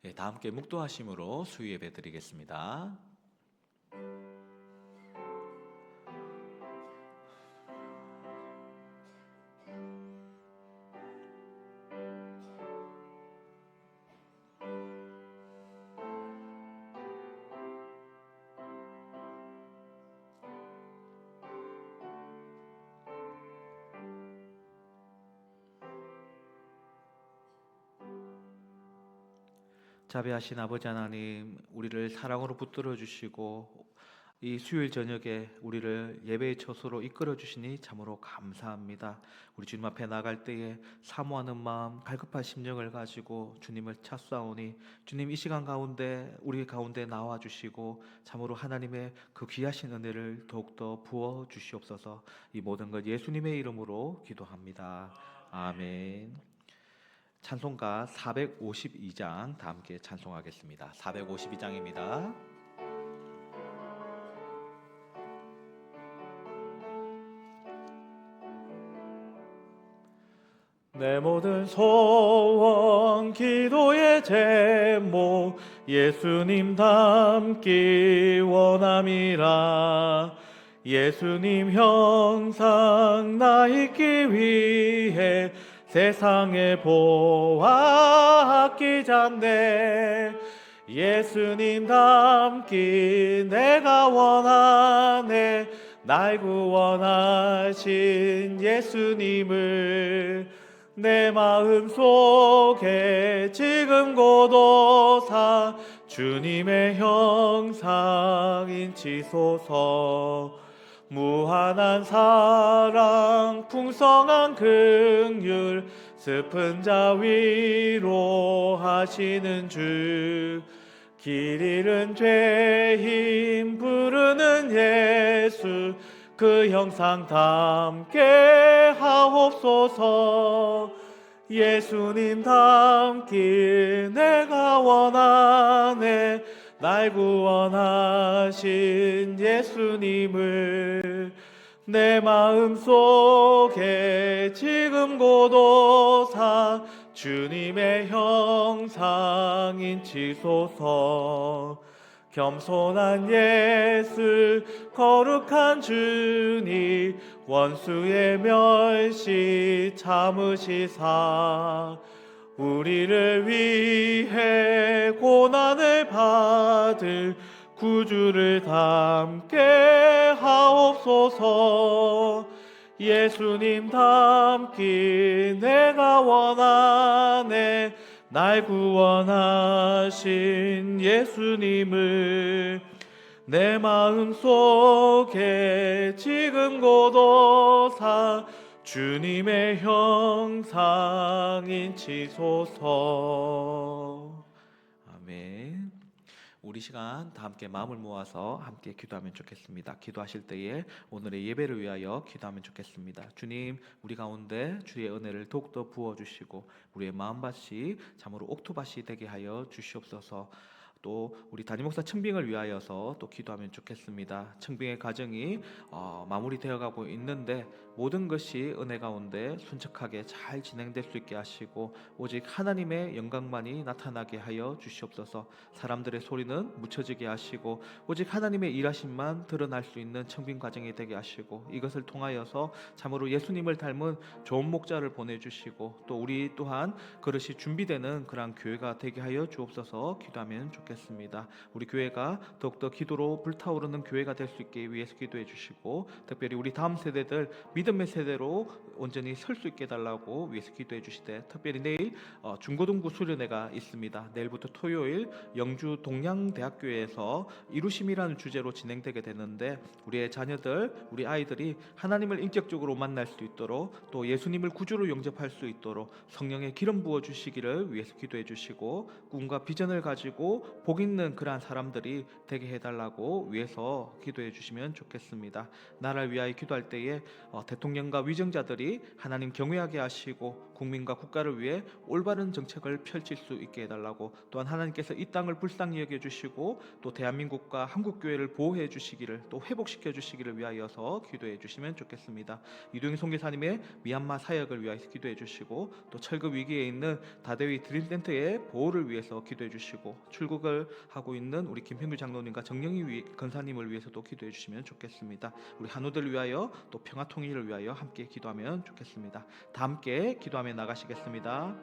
다 함께 묵도하심으로 수요 예배 드리겠습니다. 자비하신 아버지 하나님, 우리를 사랑으로 붙들어 주시고 이 수요일 저녁에 우리를 예배의 처소로 이끌어 주시니 참으로 감사합니다. 우리 주님 앞에 나갈 때에 사모하는 마음, 갈급한 심령을 가지고 주님을 찾사오니 주님 이 시간 가운데 우리 가운데 나와 주시고 참으로 하나님의 그 귀하신 은혜를 더욱더 부어 주시옵소서. 이 모든 것 예수님의 이름으로 기도합니다. 아멘. 찬송가 452장 다 함께 찬송하겠습니다. 452장입니다. 내 모든 소원 기도의 제목 예수님 닮기 원함이라. 예수님 형상 나 있기 위해 세상에 보아 아끼잔네. 예수님 닮기 내가 원하네. 날 구원하신 예수님을 내 마음 속에 지금 고도사 주님의 형상 인치소서. 무한한 사랑 풍성한 긍휼 슬픈 자 위로하시는 주. 길 잃은 죄인 부르는 예수 그 형상 닮게 하옵소서. 예수님 닮기 내가 원하네. 날 구원하신 예수님을 내 마음 속에 지금 고도사 주님의 형상 인치소서. 겸손한 예수 거룩한 주님 원수의 멸시 참으시사 우리를 위해 고난을 받을 구주를 닮게 하옵소서. 예수님 닮기 내가 원하네. 날 구원하신 예수님을 내 마음 속에 지금 고도사 주님의 형상 인치소서. 아멘. 우리 시간 다 함께 마음을 모아서 함께 기도하면 좋겠습니다. 기도하실 때에 오늘의 예배를 위하여 기도하면 좋겠습니다. 주님, 우리 가운데 주의 은혜를 더욱더 부어주시고 우리의 마음밭이 참으로 옥토밭이 되게 하여 주시옵소서. 또 우리 담임 목사 청빙을 위하여서 또 기도하면 좋겠습니다. 청빙의 과정이 마무리되어 가고 있는데 모든 것이 은혜 가운데 순척하게 잘 진행될 수 있게 하시고 오직 하나님의 영광만이 나타나게 하여 주시옵소서. 사람들의 소리는 묻혀지게 하시고 오직 하나님의 일하심만 드러날 수 있는 청빙 과정이 되게 하시고 이것을 통하여서 참으로 예수님을 닮은 좋은 목자를 보내주시고 또 우리 또한 그릇이 준비되는 그러한 교회가 되게 하여 주옵소서. 기도하면 좋겠습니다. 우리 교회가 더욱더 기도로 불타오르는 교회가 될 수 있게 위해서 기도해 주시고 특별히 우리 다음 세대들 믿음의 세대로 온전히 설 수 있게 해달라고 위해서 기도해 주시되 특별히 내일 중고등부 수련회가 있습니다. 내일부터 토요일 영주 동양대학교에서 이루심이라는 주제로 진행되게 되는데 우리의 자녀들, 우리 아이들이 하나님을 인격적으로 만날 수 있도록 또 예수님을 구주로 영접할 수 있도록 성령의 기름 부어 주시기를 위해서 기도해 주시고 꿈과 비전을 가지고 복 있는 그러한 사람들이 되게 해달라고 위해서 기도해 주시면 좋겠습니다. 나라를 위하여 기도할 때에 대통령과 위정자들이 하나님 경외하게 하시고 국민과 국가를 위해 올바른 정책을 펼칠 수 있게 해달라고, 또한 하나님께서 이 땅을 불쌍히 여겨주시고 또 대한민국과 한국교회를 보호해 주시기를, 또 회복시켜 주시기를 위하여서 기도해 주시면 좋겠습니다. 이동희 선교사님의 미얀마 사역을 위하여 기도해 주시고, 또 철거 위기에 있는 다대위 드림센터의 보호를 위해서 기도해 주시고, 출국을 하고 있는 우리 김평규 장로님과 정영희 권사님을 위해서도 기도해 주시면 좋겠습니다. 우리 한우들을 위하여 또 평화 통일을 위하여 함께 기도하면 좋겠습니다. 다 함께 기도하며 나가시겠습니다.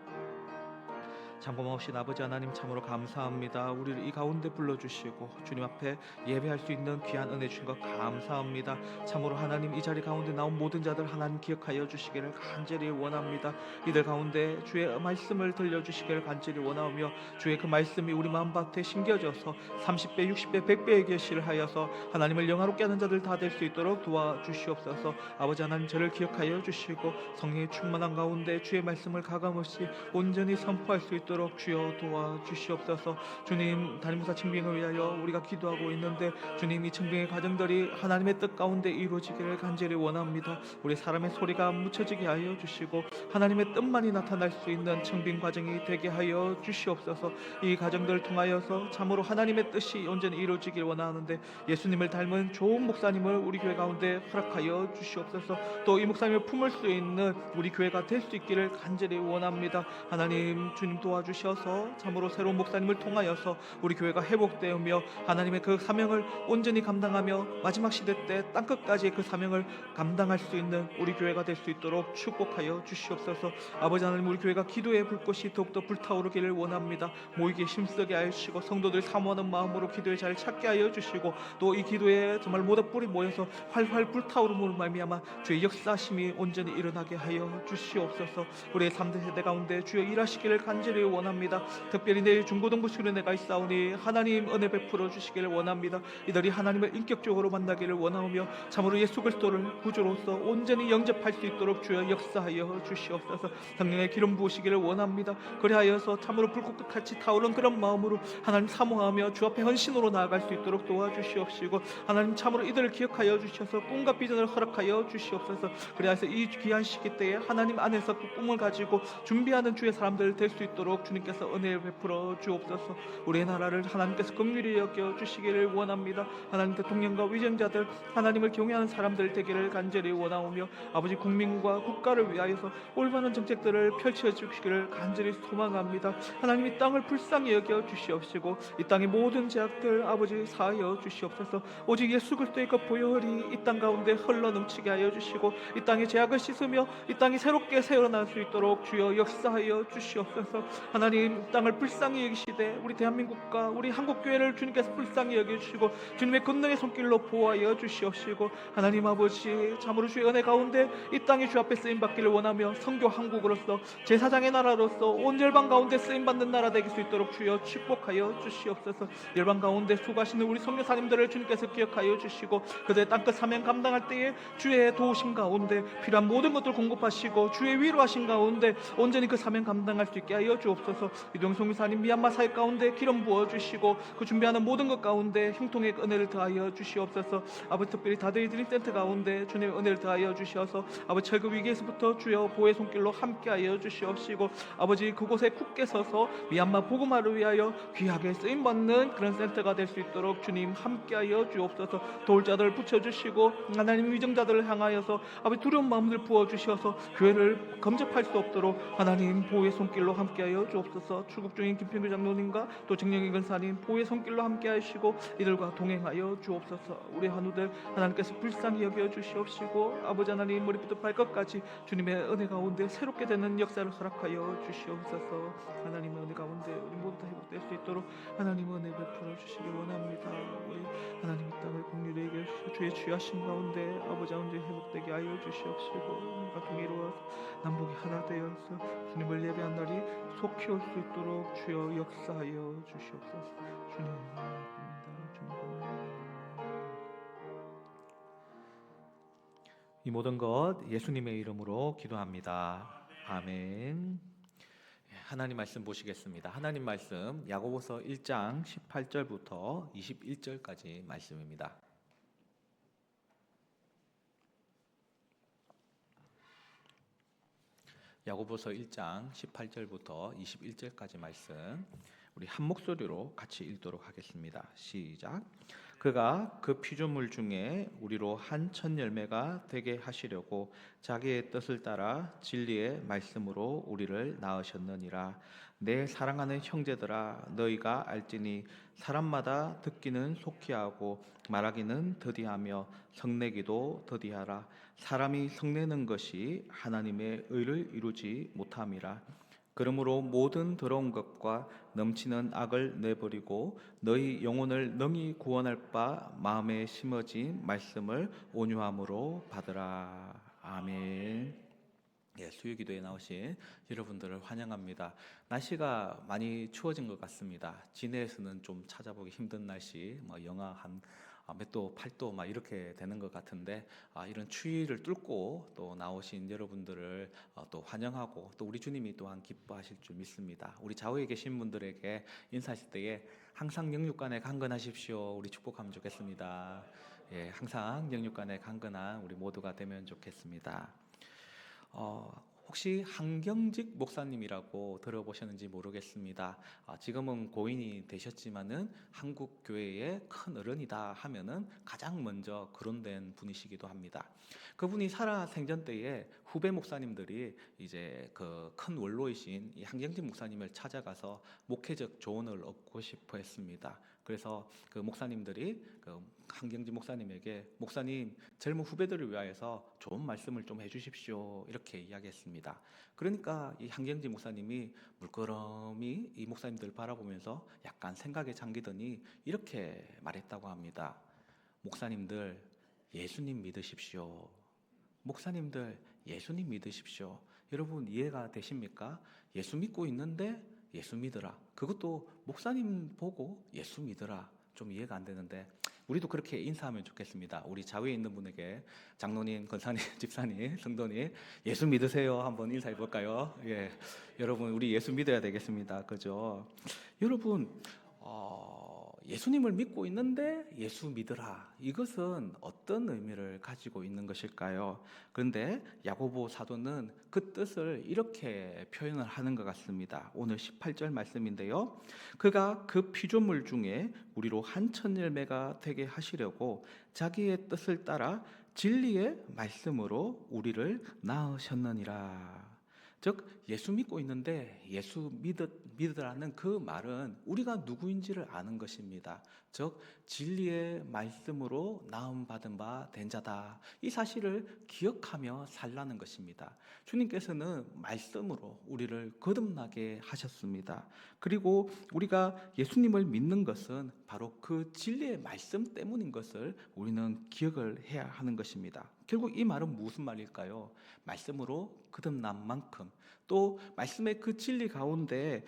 참고없이 아버지 하나님 참으로 감사합니다. 우리를 이 가운데 불러주시고 주님 앞에 예배할 수 있는 귀한 은혜 주신 것 감사합니다. 참으로 하나님 이 자리 가운데 나온 모든 자들 하나님 기억하여 주시기를 간절히 원합니다. 이들 가운데 주의 말씀을 들려주시기를 간절히 원하며, 주의 그 말씀이 우리 마음밭에 심겨져서 30배 60배 100배의 계시를 하여서 하나님을 영화롭게 하는 자들 다 될 수 있도록 도와주시옵소서. 아버지 하나님 저를 기억하여 주시고 성령의 충만한 가운데 주의 말씀을 가감없이 온전히 선포할 수 있도록 주여 도와주시옵소서. 주님, 담임목사 청빙을 위하여 우리가 기도하고 있는데 주님, 이 청빙의 과정들이 하나님의 뜻 가운데 이루어지기를 간절히 원합니다. 우리 사람의 소리가 묻혀지게 하여 주시고 하나님의 뜻만이 나타날 수 있는 청빙 과정이 되게 하여 주시옵소서. 이 과정들을 통하여서 참으로 하나님의 뜻이 온전히 이루어지길 원하는데 예수님을 닮은 좋은 목사님을 우리 교회 가운데 허락하여 주시옵소서. 또 이 목사님을 품을 수 있는 우리 교회가 될 수 있기를 간절히 원합니다. 하나님, 주님 도와주셔서 참으로 새로운 목사님을 통하여서 우리 교회가 회복되며 하나님의 그 사명을 온전히 감당하며 마지막 시대 때 땅끝까지 그 사명을 감당할 수 있는 우리 교회가 될 수 있도록 축복하여 주시옵소서. 아버지 하나님, 우리 교회가 기도의 불꽃이 더욱더 불타오르기를 원합니다. 모이기에 힘쓰게 하여 주시고 성도들 사모하는 마음으로 기도에 잘 찾게 하여 주시고, 또 이 기도에 정말 모든 뿔이 모여서 활활 불타오름으로 말미암아 주의 역사심이 온전히 일어나게 하여 주시옵소서. 우리의 3대 세대 가운데 주여 일하시기를 간절히 원합니다. 특별히 내일 중고등부 수련회가 있사오니 하나님 은혜 베풀어 주시기를 원합니다. 이들이 하나님을 인격적으로 만나기를 원하며 참으로 예수 그리스도를 구주로서 온전히 영접할 수 있도록 주여 역사하여 주시옵소서. 성령의 기름 부으시기를 원합니다. 그리하여서 참으로 불꽃 같이 타오른 그런 마음으로 하나님 사모하며 주 앞에 헌신으로 나아갈 수 있도록 도와주시옵시고, 하나님 참으로 이들을 기억하여 주셔서 꿈과 비전을 허락하여 주시옵소서. 그리하여서 이 귀한 시기 때에 하나님 안에서 그 꿈을 가지고 준비하는 주의 사람들 될 수 있도록 주님께서 은혜를 베풀어 주옵소서. 우리의 나라를 하나님께서 긍휼히 여겨 주시기를 원합니다. 하나님, 대통령과 위정자들 하나님을 경외하는 사람들 되기를 간절히 원하오며, 아버지 국민과 국가를 위하여서 올바른 정책들을 펼쳐 주시기를 간절히 소망합니다. 하나님, 이 땅을 불쌍히 여겨 주시옵시고 이 땅의 모든 죄악들 아버지 사하여 주시옵소서. 오직 예수 그리스도의 그 보혈이 이 땅 가운데 흘러 넘치게 하여 주시고 이 땅의 죄악을 씻으며 이 땅이 새롭게 새어날 수 있도록 주여 역사하여 주시옵소서. 하나님, 땅을 불쌍히 여기시되 우리 대한민국과 우리 한국교회를 주님께서 불쌍히 여겨주시고 주님의 권능의 손길로 보호하여 주시옵시고, 하나님 아버지 참으로 주의 은혜 가운데 이 땅이 주 앞에 쓰임받기를 원하며 선교 한국으로서 제사장의 나라로서 온 열방 가운데 쓰임받는 나라 되길 수 있도록 주여 축복하여 주시옵소서. 열방 가운데 수고하시는 우리 선교사님들을 주님께서 기억하여 주시고 그들의 땅끝 사명 감당할 때에 주의 도우심 가운데 필요한 모든 것들 공급하시고 주의 위로하신 가운데 온전히 그 사명 감당할 수 있게 하여 주옵소서. 이동성 미사님 미얀마 사역 가운데 기름 부어주시고 그 준비하는 모든 것 가운데 형통의 은혜를 더하여 주시옵소서. 아버지, 특별히 다대이 드림센터 가운데 주님의 은혜를 더하여 주시어서 아버지 철거 위기에서부터 주여 보혜 손길로 함께하여 주시옵시고, 아버지 그곳에 굳게 서서 미얀마 복음화를 위하여 귀하게 쓰임받는 그런 센터가 될 수 있도록 주님 함께하여 주옵소서. 도울 자들을 붙여주시고 하나님 위정자들을 향하여서 아버지 두려운 마음을 부어주셔서 교회를 검접할 수 없도록 하나님 보호의 손길로 함께하여 주옵소서. 출국 중인 김평규 장로님과 또 정영희 권사님 보호의 손길로 함께하시고 이들과 동행하여 주옵소서. 우리 한우들 하나님께서 불쌍히 여겨 주시옵시고 아버지 하나님 머리부터 발끝까지 주님의 은혜 가운데 새롭게 되는 역사를 허락하여 주시옵소서. 하나님의 은혜 가운데 우리 모두 다 회복될 수 있도록 하나님의 은혜 베풀어 주시기 원합니다. 우리 하나님 이 땅을 긍휼히 여겨 주의 주하신 가운데 아버지 온전히 회복되게 하여 주시옵시고 우리가 동의로워서 남북이 하나 되어서 주님을 예배한 날이 속히 올 수 있도록 주여 역사하여 주시옵소서. 주님 감사합니다. 주님 감사합니다. 이 모든 것 예수님의 이름으로 기도합니다. 아멘. 하나님 말씀 보시겠습니다. 하나님 말씀 야고보서 1장 18절부터 21절까지 말씀입니다. 야고보서 1장 18절부터 21절까지 말씀 우리 한 목소리로 같이 읽도록 하겠습니다. 시작. 그가 그 피조물 중에 우리로 한 첫 열매가 되게 하시려고 자기의 뜻을 따라 진리의 말씀으로 우리를 낳으셨느니라. 내 사랑하는 형제들아, 너희가 알지니 사람마다 듣기는 속히 하고 말하기는 더디하며 성내기도 더디하라. 사람이 성내는 것이 하나님의 의를 이루지 못함이라. 그러므로 모든 더러운 것과 넘치는 악을 내버리고 너희 영혼을 능히 구원할 바 마음에 심어진 말씀을 온유함으로 받으라. 아멘. 수요기도에 나오신 여러분들을 환영합니다. 날씨가 많이 추워진 것 같습니다. 진해에서는 좀 찾아보기 힘든 날씨, 영하 한 몇 도, 8도 막 이렇게 되는 것 같은데 이런 추위를 뚫고 또 나오신 여러분들을 또 환영하고 또 우리 주님이 또한 기뻐하실 줄 믿습니다. 우리 좌우에 계신 분들에게 인사하실 때에 항상 영육간에 강건하십시오. 우리 축복하면 좋겠습니다. 항상 영육간에 강건한 우리 모두가 되면 좋겠습니다. 혹시 한경직 목사님이라고 들어보셨는지 모르겠습니다. 지금은 고인이 되셨지만은 한국 교회의 큰 어른이다 하면은 가장 먼저 거론된 분이시기도 합니다. 그분이 살아 생전 때에 후배 목사님들이 이제 그 큰 원로이신 이 한경직 목사님을 찾아가서 목회적 조언을 얻고 싶어 했습니다. 그래서 그 목사님들이 그 한경직 목사님에게 목사님 젊은 후배들을 위하여서 좋은 말씀을 좀 해주십시오 이렇게 이야기했습니다. 그러니까 이 한경직 목사님이 물끄러미 이 목사님들을 바라보면서 약간 생각에 잠기더니 이렇게 말했다고 합니다. 목사님들 예수님 믿으십시오. 목사님들 예수님 믿으십시오. 여러분 이해가 되십니까? 예수 믿고 있는데 예수 믿으라. 그것도 목사님 보고 예수 믿으라. 좀 이해가 안 되는데 우리도 그렇게 인사하면 좋겠습니다. 우리 좌우에 있는 분에게 장로님, 권사님, 집사님, 성도님 예수 믿으세요. 한번 인사해 볼까요? 여러분 우리 예수 믿어야 되겠습니다. 그죠? 여러분 예수님을 믿고 있는데 예수 믿으라. 이것은 어떤 의미를 가지고 있는 것일까요? 그런데 야고보 사도는 그 뜻을 이렇게 표현을 하는 것 같습니다. 오늘 18절 말씀인데요. 그가 그 피조물 중에 우리로 한 첫 열매가 되게 하시려고 자기의 뜻을 따라 진리의 말씀으로 우리를 낳으셨느니라. 즉 예수 믿고 있는데 예수 믿으라는 그 말은 우리가 누구인지를 아는 것입니다. 즉 진리의 말씀으로 나음 받은 바 된 자다. 이 사실을 기억하며 살라는 것입니다. 주님께서는 말씀으로 우리를 거듭나게 하셨습니다. 그리고 우리가 예수님을 믿는 것은 바로 그 진리의 말씀 때문인 것을 우리는 기억을 해야 하는 것입니다. 결국 이 말은 무슨 말일까요? 말씀으로 거듭난 만큼 또 말씀의 그 진리 가운데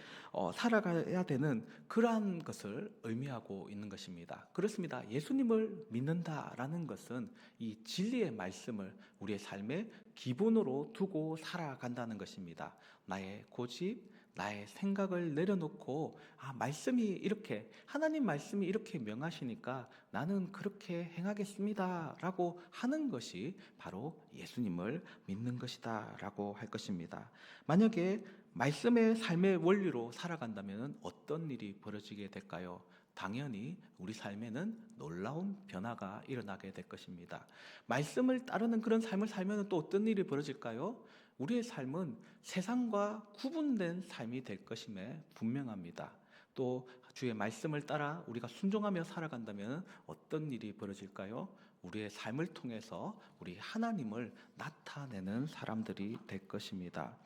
살아가야 되는 그러한 것을 의미하고 있는 것입니다. 그렇습니다. 예수님을 믿는다라는 것은 이 진리의 말씀을 우리의 삶의 기본으로 두고 살아간다는 것입니다. 나의 고집, 나의 생각을 내려놓고 말씀이 이렇게 하나님 말씀이 이렇게 명하시니까 나는 그렇게 행하겠습니다 라고 하는 것이 바로 예수님을 믿는 것이다 라고 할 것입니다. 만약에 말씀의 삶의 원리로 살아간다면 어떤 일이 벌어지게 될까요? 당연히 우리 삶에는 놀라운 변화가 일어나게 될 것입니다. 말씀을 따르는 그런 삶을 살면 또 어떤 일이 벌어질까요? 우리의 삶은 세상과 구분된 삶이 될 것임에 분명합니다. 또 주의 말씀을 따라 우리가 순종하며 살아간다면 어떤 일이 벌어질까요? 우리의 삶을 통해서 우리 하나님을 나타내는 사람들이 될 것입니다.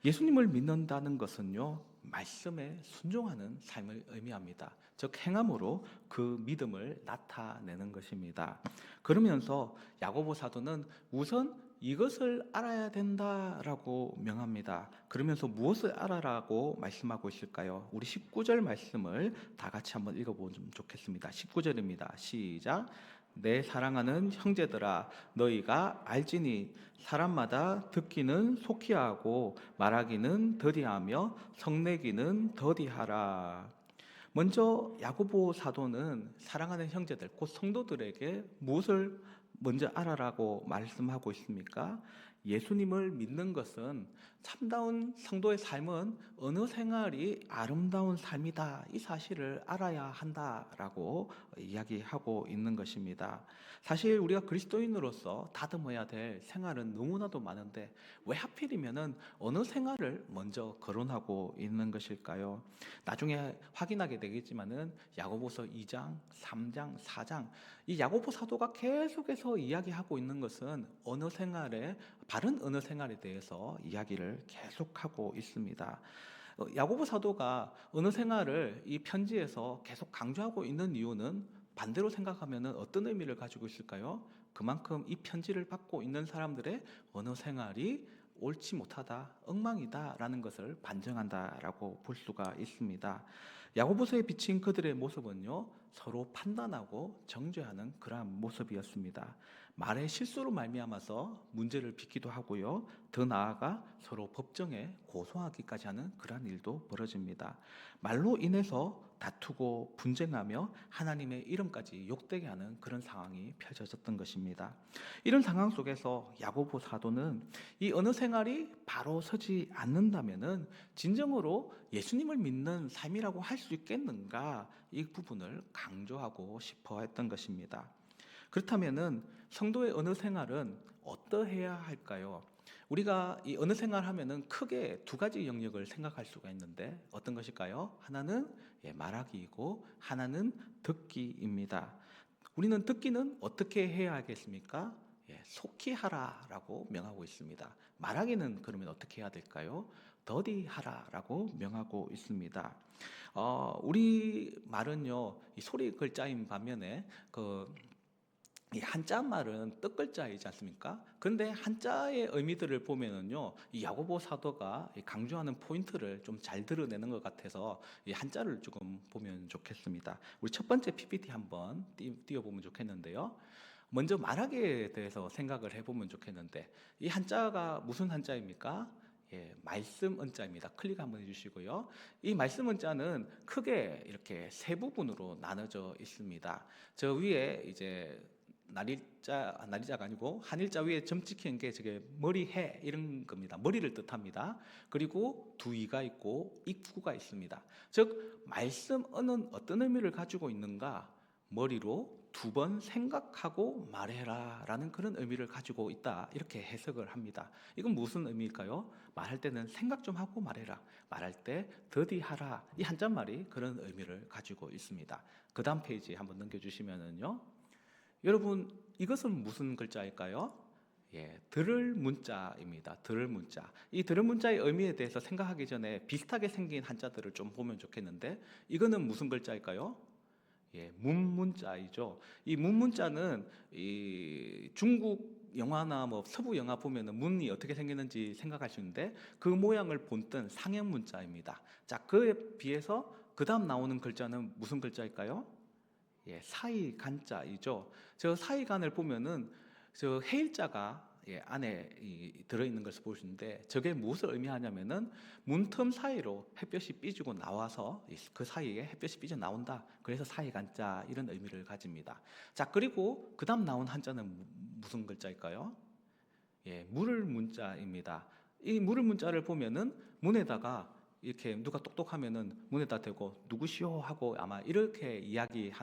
예수님을 믿는다는 것은요, 말씀에 순종하는 삶을 의미합니다. 즉 행함으로 그 믿음을 나타내는 것입니다. 그러면서 야고보 사도는 우선 이것을 알아야 된다라고 명합니다. 그러면서 무엇을 알아라고 말씀하고 있을까요? 우리 19절 말씀을 다 같이 한번 읽어보면 좋겠습니다. 19절입니다. 시작. 내 사랑하는 형제들아 너희가 알지니 사람마다 듣기는 속히 하고 말하기는 더디하며 성내기는 더디하라. 먼저 야고보 사도는 사랑하는 형제들 곧 성도들에게 무엇을 먼저 알아라고 말씀하고 있습니까? 예수님을 믿는 것은 참다운 성도의 삶은 어느 생활이 아름다운 삶이다. 이 사실을 알아야 한다라고 이야기하고 있는 것입니다. 사실 우리가 그리스도인으로서 다듬어야 될 생활은 너무나도 많은데 왜 하필이면은 어느 생활을 먼저 거론하고 있는 것일까요? 나중에 확인하게 되겠지만은 야고보서 2장, 3장, 4장 이 야고보 사도가 계속해서 이야기하고 있는 것은 언어 생활에 바른 언어 생활에 대해서 이야기를 계속하고 있습니다. 야고보 사도가 언어 생활을 이 편지에서 계속 강조하고 있는 이유는 반대로 생각하면 어떤 의미를 가지고 있을까요? 그만큼 이 편지를 받고 있는 사람들의 언어 생활이 옳지 못하다, 엉망이다라는 것을 반증한다라고 볼 수가 있습니다. 야고보서에 비친 그들의 모습은요, 서로 판단하고 정죄하는 그러한 모습이었습니다. 말의 실수로 말미암아서 문제를 빚기도 하고요, 더 나아가 서로 법정에 고소하기까지 하는 그러한 일도 벌어집니다. 말로 인해서 다투고 분쟁하며 하나님의 이름까지 욕되게 하는 그런 상황이 펼쳐졌던 것입니다. 이런 상황 속에서 야고보 사도는 이 언어 생활이 바로 서지 않는다면은 진정으로 예수님을 믿는 삶이라고 할 수 있겠는가, 이 부분을 강조하고 싶어 했던 것입니다. 그렇다면은 성도의 언어 생활은 어떠해야 할까요? 우리가 이 언어 생활 하면은 크게 두 가지 영역을 생각할 수가 있는데 어떤 것일까요? 하나는 말하기이고 하나는 듣기입니다. 우리는 듣기는 어떻게 해야 하겠습니까? 속히 하라라고 명하고 있습니다. 말하기는 그러면 어떻게 해야 될까요? 더디 하라라고 명하고 있습니다. 우리 말은요, 이 소리 글자인 반면에 이 한자 말은 뜻 글자이지 않습니까? 그런데 한자의 의미들을 보면은요, 이 야고보 사도가 강조하는 포인트를 좀 잘 드러내는 것 같아서 이 한자를 조금 보면 좋겠습니다. 우리 첫 번째 PPT 한번 띄워보면 좋겠는데요. 먼저 말하기에 대해서 생각을 해보면 좋겠는데 이 한자가 무슨 한자입니까? 말씀 은자입니다. 클릭 한번 해주시고요. 이 말씀 은자는 크게 이렇게 세 부분으로 나눠져 있습니다. 저 위에 이제 날일자가 아니고 한일자 위에 점 찍힌 게 저게 머리해 이런 겁니다. 머리를 뜻합니다. 그리고 두의가 있고 입구가 있습니다. 즉 말씀은 어떤 의미를 가지고 있는가? 머리로 두 번 생각하고 말해라 라는 그런 의미를 가지고 있다, 이렇게 해석을 합니다. 이건 무슨 의미일까요? 말할 때는 생각 좀 하고 말해라, 말할 때 더디하라, 이 한자말이 그런 의미를 가지고 있습니다. 그 다음 페이지 한번 넘겨주시면은요, 여러분 이것은 무슨 글자일까요? 들을 문자입니다. 들을 문자. 이 들을 문자의 의미에 대해서 생각하기 전에 비슷하게 생긴 한자들을 좀 보면 좋겠는데 이거는 무슨 글자일까요? 문문자이죠. 이 문문자는 이 중국 영화나 뭐 서부 영화 보면은 문이 어떻게 생기는지 생각할 수 있는데 그 모양을 본뜬 상형 문자입니다. 자, 그에 비해서 그 다음 나오는 글자는 무슨 글자일까요? 사이간자이죠. 저 사이간을 보면은 저 해일자가 안에 들어있는 것을 보시는데 저게 무엇을 의미하냐면은 문틈 사이로 햇볕이 삐지고 나와서 그 사이에 햇볕이 삐져 나온다. 그래서 사이간자 이런 의미를 가집니다. 자, 그리고 그 다음 나온 한자는 무슨 글자일까요? 물을 문자입니다. 이 물을 문자를 보면은 문에다가 이렇게 누가 똑똑하면은 문에다 대고 누구시오 하고 아마 이렇게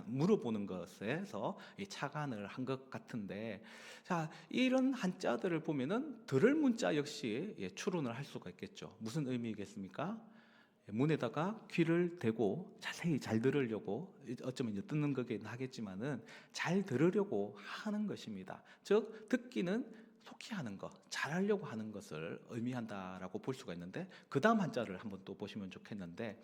물어보는 것에서 착안을 한 것 같은데, 자, 이런 한자들을 보면은 들을 문자 역시 추론을 할 수가 있겠죠. 무슨 의미겠습니까? 문에다가 귀를 대고 자세히 잘 들으려고, 어쩌면 엿듣는 거긴 하겠지만은 잘 들으려고 하는 것입니다. 즉 듣기는 속히 하는 것, 잘하려고 하는 것을 의미한다라고 볼 수가 있는데 그 다음 한자를 한번 또 보시면 좋겠는데,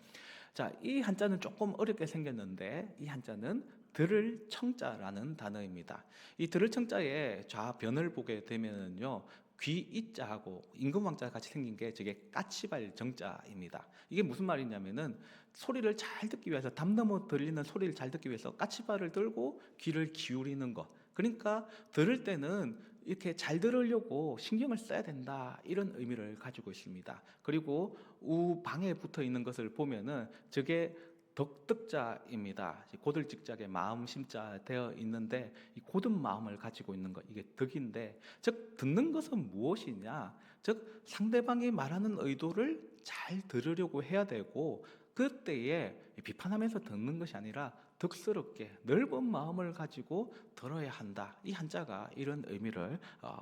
자, 이 한자는 조금 어렵게 생겼는데 이 한자는 들을 청자라는 단어입니다. 이 들을 청자의 좌변을 보게 되면은요, 귀 이자하고 임금왕자 같이 생긴 게 저게 까치발 정자입니다. 이게 무슨 말이냐면은 소리를 잘 듣기 위해서, 담 넘어 들리는 소리를 잘 듣기 위해서 까치발을 들고 귀를 기울이는 것, 그러니까 들을 때는 이렇게 잘 들으려고 신경을 써야 된다, 이런 의미를 가지고 있습니다. 그리고 우방에 붙어 있는 것을 보면은 저게 덕득자입니다. 고들직작의 마음 심자 되어 있는데, 이 고든 마음을 가지고 있는 것, 이게 덕인데, 즉 듣는 것은 무엇이냐, 즉 상대방이 말하는 의도를 잘 들으려고 해야 되고, 그때에 비판하면서 듣는 것이 아니라 덕스럽게 넓은 마음을 가지고 들어야 한다, 이 한자가 이런 의미를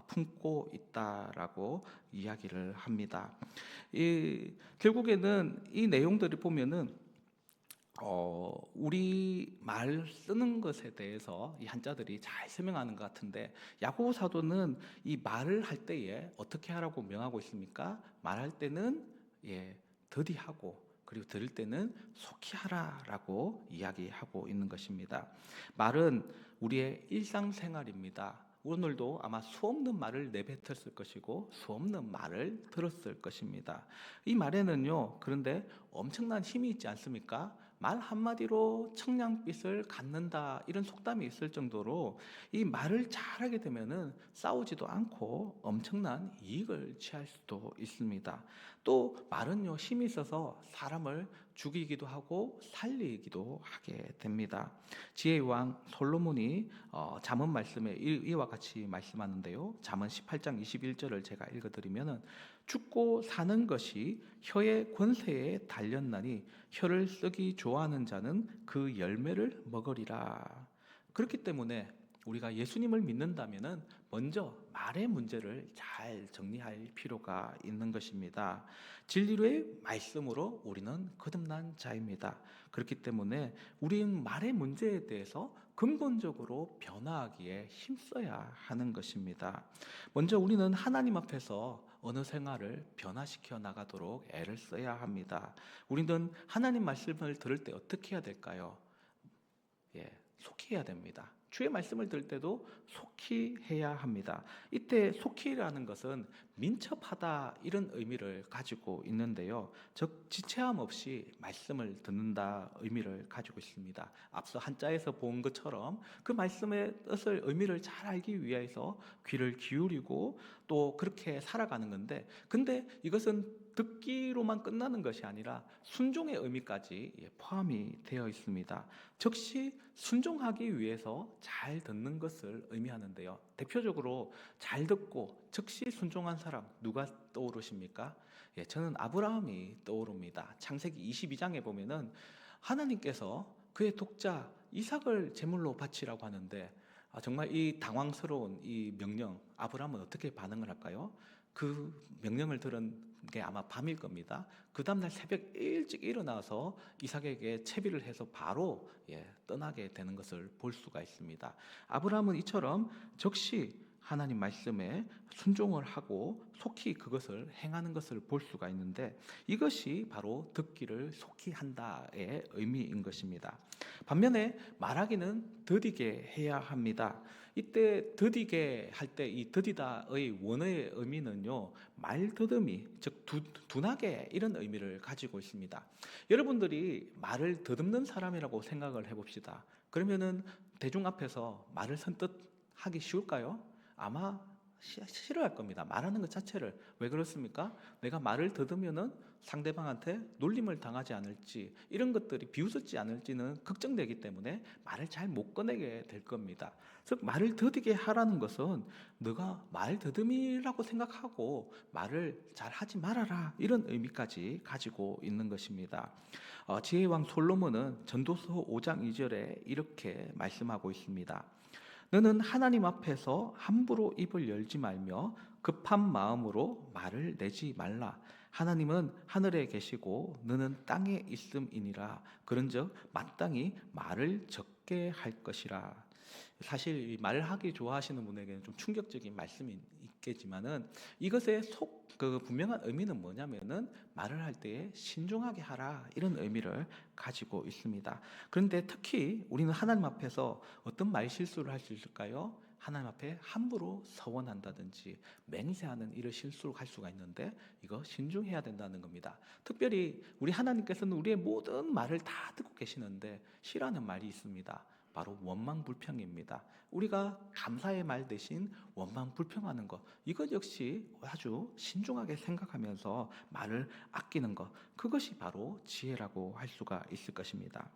품고 있다라고 이야기를 합니다. 결국에는 이 내용들을 보면은 우리 말 쓰는 것에 대해서 이 한자들이 잘 설명하는 것 같은데, 야고보 사도는 이 말을 할 때에 어떻게 하라고 명하고 있습니까? 말할 때는 더디하고, 그리고 들을 때는 속히 하라라고 이야기하고 있는 것입니다. 말은 우리의 일상생활입니다. 오늘도 아마 수없는 말을 내뱉었을 것이고 수없는 말을 들었을 것입니다. 이 말에는요, 그런데 엄청난 힘이 있지 않습니까? 말 한마디로 청량빛을 갖는다, 이런 속담이 있을 정도로 이 말을 잘하게 되면은 싸우지도 않고 엄청난 이익을 취할 수도 있습니다. 또 말은요, 힘이 있어서 사람을 죽이기도 하고 살리기도 하게 됩니다. 지혜의 왕 솔로몬이 잠언 말씀에 이와 같이 말씀하는데요, 잠언 18장 21절을 제가 읽어드리면은, 죽고 사는 것이 혀의 권세에 달렸나니 혀를 쓰기 좋아하는 자는 그 열매를 먹으리라. 그렇기 때문에 우리가 예수님을 믿는다면은 먼저 말의 문제를 잘 정리할 필요가 있는 것입니다. 진리의 말씀으로 우리는 거듭난 자입니다. 그렇기 때문에 우리는 말의 문제에 대해서 근본적으로 변화하기에 힘써야 하는 것입니다. 먼저 우리는 하나님 앞에서 어느 생활을 변화시켜 나가도록 애를 써야 합니다. 우리는 하나님 말씀을 들을 때 어떻게 해야 될까요? 속히 해야 됩니다. 주의 말씀을 들을 때도 속히 해야 합니다. 이때 속히라는 것은 민첩하다, 이런 의미를 가지고 있는데요, 즉 지체함 없이 말씀을 듣는다 의미를 가지고 있습니다. 앞서 한자에서 본 것처럼 그 말씀의 뜻을, 의미를 잘 알기 위해서 귀를 기울이고 또 그렇게 살아가는 건데, 근데 이것은 듣기로만 끝나는 것이 아니라 순종의 의미까지 포함이 되어 있습니다. 즉시 순종하기 위해서 잘 듣는 것을 의미하는데요, 대표적으로 잘 듣고 즉시 순종한 사람 누가 떠오르십니까? 저는 아브라함이 떠오릅니다. 창세기 22장에 보면은 하나님께서 그의 독자 이삭을 제물로 바치라고 하는데, 정말 이 당황스러운 이 명령, 아브라함은 어떻게 반응을 할까요? 그 명령을 들은 게 아마 밤일 겁니다. 그 다음날 새벽 일찍 일어나서 이삭에게 채비를 해서 바로 떠나게 되는 것을 볼 수가 있습니다. 아브라함은 이처럼 즉시 하나님 말씀에 순종을 하고 속히 그것을 행하는 것을 볼 수가 있는데, 이것이 바로 듣기를 속히 한다의 의미인 것입니다. 반면에 말하기는 더디게 해야 합니다. 이때 더디게 할 때 이 더디다의 원어의 의미는요, 말더듬이, 즉 둔하게, 이런 의미를 가지고 있습니다. 여러분들이 말을 더듬는 사람이라고 생각을 해봅시다. 그러면은 대중 앞에서 말을 선뜻 하기 쉬울까요? 아마 싫어할 겁니다. 말하는 것 자체를. 왜 그렇습니까? 내가 말을 더듬으면은 상대방한테 놀림을 당하지 않을지, 이런 것들이 비웃었지 않을지는 걱정되기 때문에 말을 잘 못 꺼내게 될 겁니다. 즉 말을 더디게 하라는 것은 너가 말 더듬이라고 생각하고 말을 잘 하지 말아라, 이런 의미까지 가지고 있는 것입니다. 지혜의 왕 솔로몬은 전도서 5장 2절에 이렇게 말씀하고 있습니다. 너는 하나님 앞에서 함부로 입을 열지 말며 급한 마음으로 말을 내지 말라. 하나님은 하늘에 계시고 너는 땅에 있음이니라. 그런즉 마땅히 말을 적게 할 것이라. 사실 말을 하기 좋아하시는 분에게는 좀 충격적인 말씀이 있겠지만은, 이것의 분명한 의미는 뭐냐면은 말을 할 때에 신중하게 하라, 이런 의미를 가지고 있습니다. 그런데 특히 우리는 하나님 앞에서 어떤 말 실수를 할 수 있을까요? 하나님 앞에 함부로 서원한다든지 맹세하는 이런 실수를 할 수가 있는데, 이거 신중해야 된다는 겁니다. 특별히 우리 하나님께서는 우리의 모든 말을 다 듣고 계시는데 싫어하는 말이 있습니다. 바로 원망불평입니다. 우리가 감사의 말 대신 원망불평하는 것, 이것 역시 아주 신중하게 생각하면서 말을 아끼는 것, 그것이 바로 지혜라고 할 수가 있을 것입니다.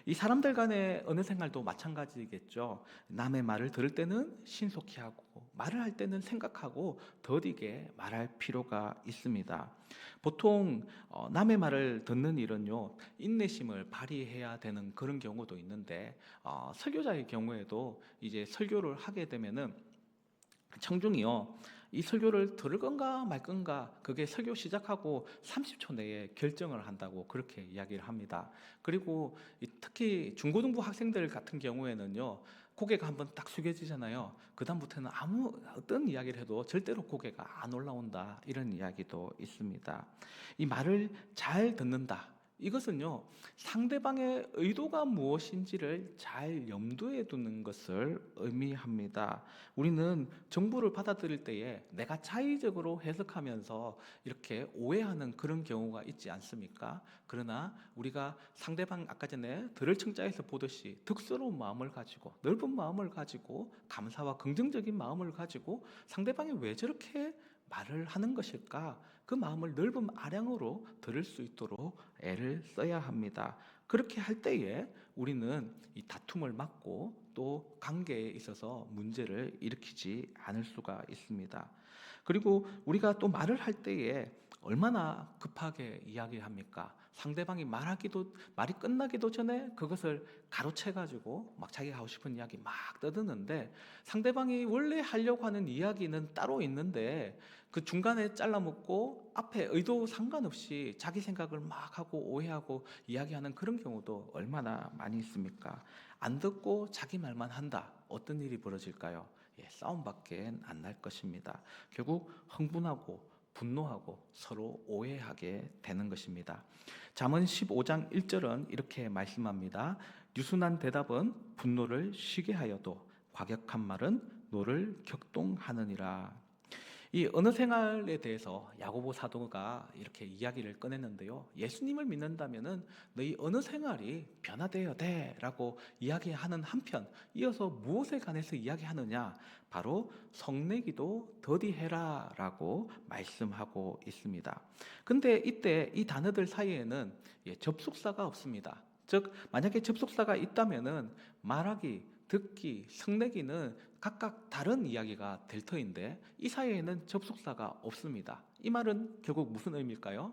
이 사람들 간의 언어 생활도 마찬가지겠죠. 남의 말을 들을 때는 신속히 하고 말을 할 때는 생각하고 더디게 말할 필요가 있습니다. 보통 남의 말을 듣는 일은요, 인내심을 발휘해야 되는 그런 경우도 있는데, 설교자의 경우에도 이제 설교를 하게 되면은 청중이요, 이 설교를 들을 건가 말 건가, 그게 설교 시작하고 30초 내에 결정을 한다고 그렇게 이야기를 합니다. 그리고 특히 중고등부 학생들 같은 경우에는요, 고개가 한번 딱 숙여지잖아요. 그 다음부터는 어떤 이야기를 해도 절대로 고개가 안 올라온다, 이런 이야기도 있습니다. 이 말을 잘 듣는다, 이것은요, 상대방의 의도가 무엇인지를 잘 염두에 두는 것을 의미합니다. 우리는 정보를 받아들일 때에 내가 자의적으로 해석하면서 이렇게 오해하는 그런 경우가 있지 않습니까? 그러나 우리가 상대방, 아까 전에 들을 청자에서 보듯이 득스러운 마음을 가지고, 넓은 마음을 가지고, 감사와 긍정적인 마음을 가지고 상대방이 왜 저렇게 말을 하는 것일까? 그 마음을 넓은 아량으로 들을 수 있도록 애를 써야 합니다. 그렇게 할 때에 우리는 이 다툼을 막고 또 관계에 있어서 문제를 일으키지 않을 수가 있습니다. 그리고 우리가 또 말을 할 때에 얼마나 급하게 이야기합니까? 상대방이 말이 끝나기도 전에 그것을 가로채 가지고 막 자기가 하고 싶은 이야기 막 떠드는데, 상대방이 원래 하려고 하는 이야기는 따로 있는데 그 중간에 잘라먹고 앞에 의도 상관없이 자기 생각을 막 하고 오해하고 이야기하는 그런 경우도 얼마나 많이 있습니까? 안 듣고 자기 말만 한다. 어떤 일이 벌어질까요? 싸움밖에 안 날 것입니다. 결국 흥분하고 분노하고 서로 오해하게 되는 것입니다. 잠언 15장 1절은 이렇게 말씀합니다. 유순한 대답은 분노를 쉬게 하여도 과격한 말은 노를 격동하느니라. 이 언어 생활에 대해서 야고보 사도가 이렇게 이야기를 꺼냈는데요, 예수님을 믿는다면은 너희 언어 생활이 변화되어야 돼라고 이야기하는 한편, 이어서 무엇에 관해서 이야기하느냐, 바로 성내기도 더디해라라고 말씀하고 있습니다. 근데 이때 이 단어들 사이에는 접속사가 없습니다. 즉, 만약에 접속사가 있다면은 말하기, 듣기, 성내기는 각각 다른 이야기가 될 터인데 이 사이에는 접속사가 없습니다. 이 말은 결국 무슨 의미일까요?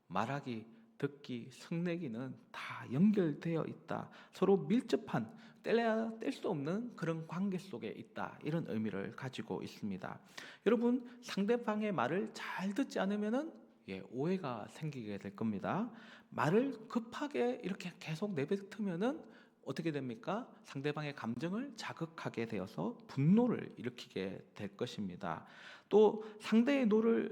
말하기, 듣기, 성내기는 다 연결되어 있다. 서로 밀접한, 뗄래야 뗄 수 없는 그런 관계 속에 있다. 이런 의미를 가지고 있습니다. 여러분, 상대방의 말을 잘 듣지 않으면은 오해가 생기게 될 겁니다. 말을 급하게 이렇게 계속 내뱉으면은 어떻게 됩니까? 상대방의 감정을 자극하게 되어서 분노를 일으키게 될 것입니다. 또 상대방이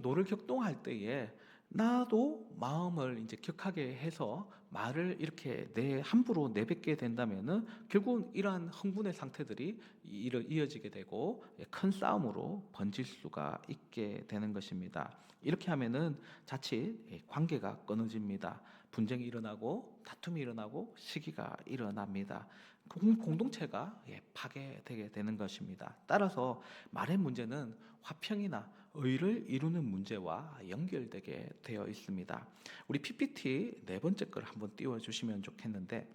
노를 격동할 때에 나도 마음을 이제 격하게 해서 말을 이렇게 함부로 내뱉게 된다면은 결국은 이러한 흥분의 상태들이 이어지게 되고 큰 싸움으로 번질 수가 있게 되는 것입니다. 이렇게 하면은 자칫 관계가 끊어집니다. 분쟁이 일어나고 다툼이 일어나고 시기가 일어납니다. 공동체가 파괴되게 되는 것입니다. 따라서 말의 문제는 화평이나 의를 이루는 문제와 연결되게 되어 있습니다. 우리 PPT 네 번째 걸 한번 띄워주시면 좋겠는데,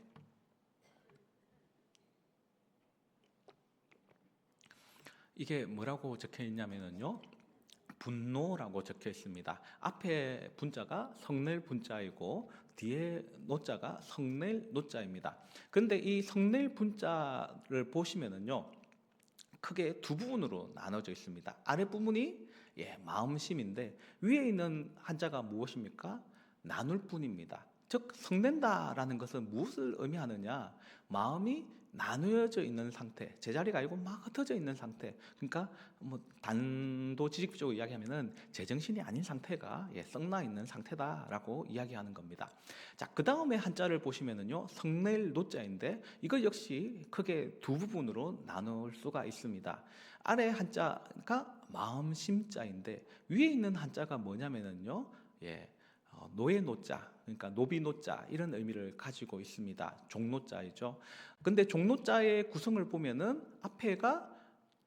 이게 뭐라고 적혀 있냐면요, 분노라고 적혀 있습니다. 앞에 분자가 성낼 분자이고 뒤에 노자가 성낼 노자입니다. 근데 이 성낼 분자를 보시면은요, 크게 두 부분으로 나눠져 있습니다. 아랫부분이 마음심인데 위에 있는 한자가 무엇입니까? 나눌 뿐입니다. 즉, 성낸다라는 것은 무엇을 의미하느냐? 마음이 나누어져 있는 상태, 제자리가 아니고 막 흩어져 있는 상태. 그러니까 단도직입적으로 이야기하면은 제정신이 아닌 상태가 썩나 있는 상태다라고 이야기하는 겁니다. 자, 그 다음에 한자를 보시면은요, 성낼 노자인데 이걸 역시 크게 두 부분으로 나눌 수가 있습니다. 아래 한자가 마음심자인데 위에 있는 한자가 뭐냐면은요, 노의 노자, 그러니까 노비노자 이런 의미를 가지고 있습니다. 종노자이죠. 근데 종노자의 구성을 보면은 앞에가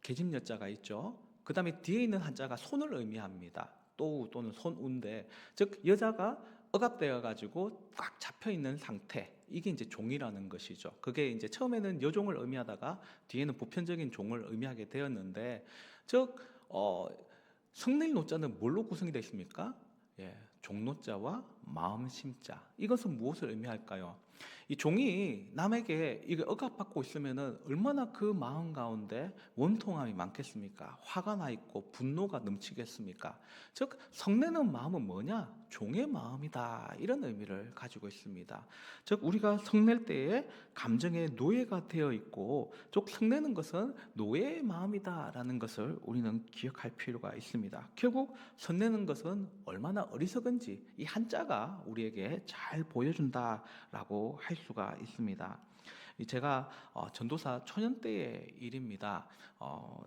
계집여자가 있죠. 그 다음에 뒤에 있는 한자가 손을 의미합니다. 또우 또는 손우인데, 즉 여자가 억압되어 가지고 꽉 잡혀 있는 상태, 이게 이제 종이라는 것이죠. 그게 이제 처음에는 여종을 의미하다가 뒤에는 보편적인 종을 의미하게 되었는데, 즉 성낼 노자는 뭘로 구성이 되어 있습니까? 예, 종노자와 마음심자. 이것은 무엇을 의미할까요? 이 종이 남에게 이게 억압받고 있으면은 얼마나 그 마음 가운데 원통함이 많겠습니까? 화가 나 있고 분노가 넘치겠습니까? 즉 성내는 마음은 뭐냐? 종의 마음이다, 이런 의미를 가지고 있습니다. 즉 우리가 성낼 때에 감정의 노예가 되어 있고, 즉 성내는 것은 노예의 마음이다라는 것을 우리는 기억할 필요가 있습니다. 결국 성내는 것은 얼마나 어리석은지 이 한자가 우리에게 잘 보여준다라고 할 수가 있습니다. 제가 전도사 초년 때의 일입니다.